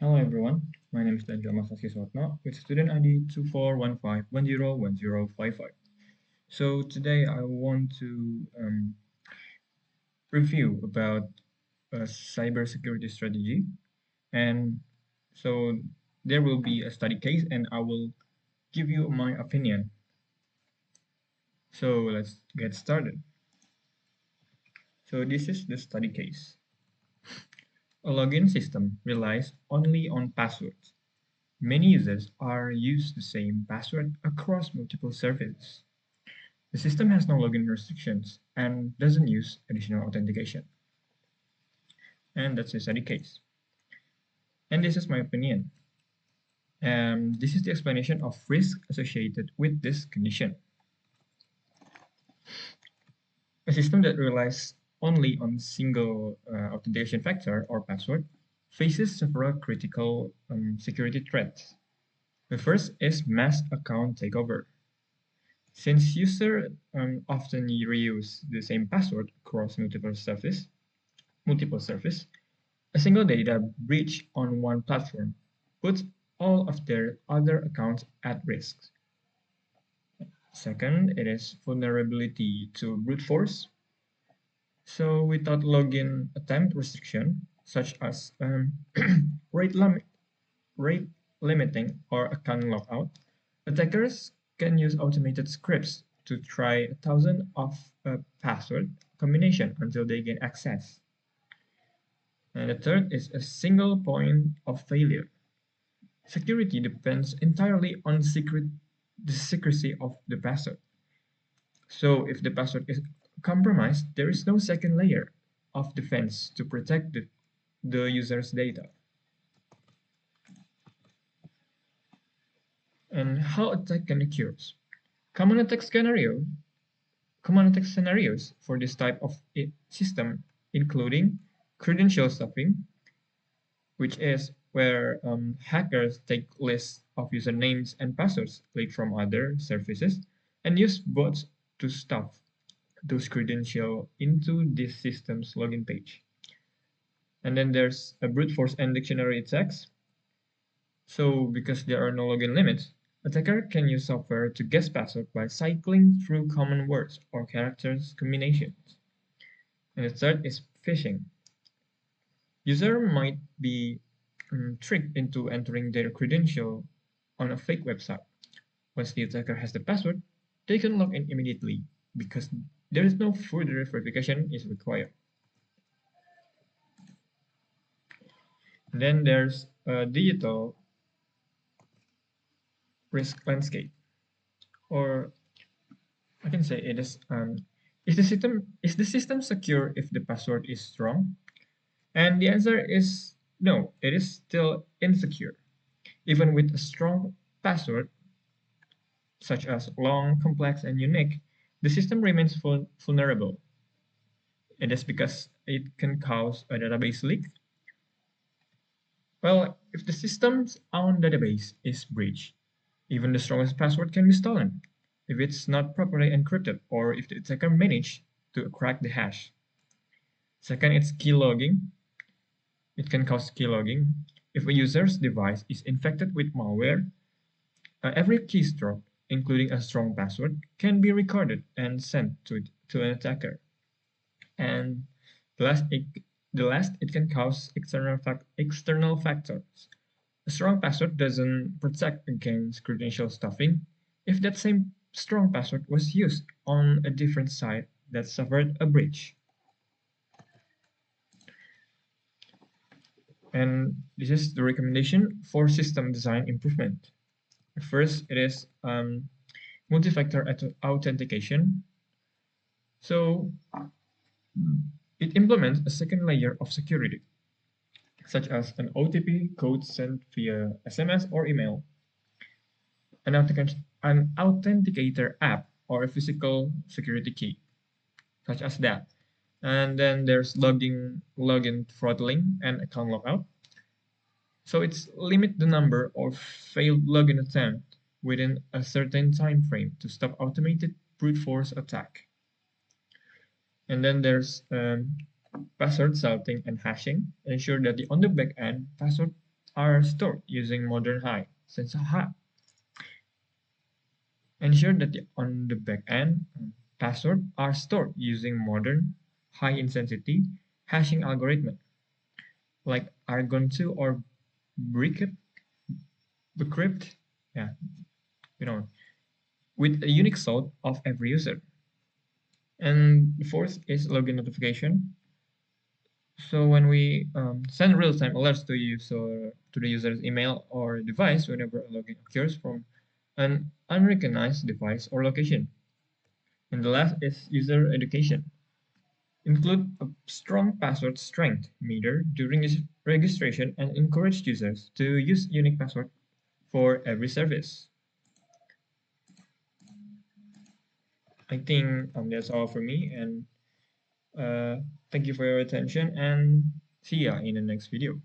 Hello everyone, my name is Almasrazqi Suwatno with student ID 2415101055. So today I want to review about a cybersecurity strategy, and so there will be a study case and I will give you my opinion. So let's get started. So this is the study case. A login system relies only on passwords. Many users are used the same password across multiple services. The system has no login restrictions and doesn't use additional authentication. And that's the study case. And this is my opinion. This is the explanation of risk associated with this condition. A system that relies only on single authentication factor or password faces several critical security threats. The first is mass account takeover. Since users often reuse the same password across multiple services, a single data breach on one platform puts all of their other accounts at risk. Second, it is vulnerability to brute force. So without login attempt restriction, such as rate, limit, rate limiting or account lockout, attackers can use automated scripts to try 1,000 of a password combination until they gain access. And the third is a single point of failure. Security depends entirely on the secrecy of the password. So if the password is compromised, there is no second layer of defense to protect the user's data. And how attack can occur? Common attack scenarios for this type of system including credential stuffing, which is where hackers take lists of usernames and passwords leaked from other services and use bots to stuff those credentials into this system's login page. And then there's a brute force and dictionary attacks. So because there are no login limits, attacker can use software to guess password by cycling through common words or characters combinations. And the third is phishing. User might be tricked into entering their credential on a fake website. Once the attacker has the password, they can log in immediately because there is no further verification is required. And then there's a digital risk landscape, or I can say it is the system secure if the password is strong? And the answer is no, it is still insecure. Even with a strong password, such as long, complex, and unique, the system remains vulnerable. It is because it can cause a database leak. Well, if the system's own database is breached, even the strongest password can be stolen if it's not properly encrypted or if the attacker managed to crack the hash. Second, it's key logging. It can cause key logging. If a user's device is infected with malware, every keystroke, including a strong password, can be recorded and sent to an attacker. And the last, it can cause external factors. A strong password doesn't protect against credential stuffing if that same strong password was used on a different site that suffered a breach. And this is the recommendation for system design improvement. First, it is multi-factor authentication. So it implements a second layer of security, such as an OTP code sent via SMS or email, an authenticator app, or a physical security key, such as that. And then there's login throttling and account lockout. So it's limit the number of failed login attempts within a certain time frame to stop automated brute force attack. And then there's password salting and hashing. Ensure that on the back end, password are stored using modern ensure that on the back end, passwords are stored using modern high-intensity hashing algorithm like Argon 2 or Bcrypt, yeah, you know, with a unique source of every user. And the fourth is login notification. So when we send real-time alerts to the user's email or device whenever a login occurs from an unrecognized device or location. And the last is user education. Include a strong password strength meter during registration and encourage users to use unique password for every service. I think that's all for me, and thank you for your attention, and see ya in the next video.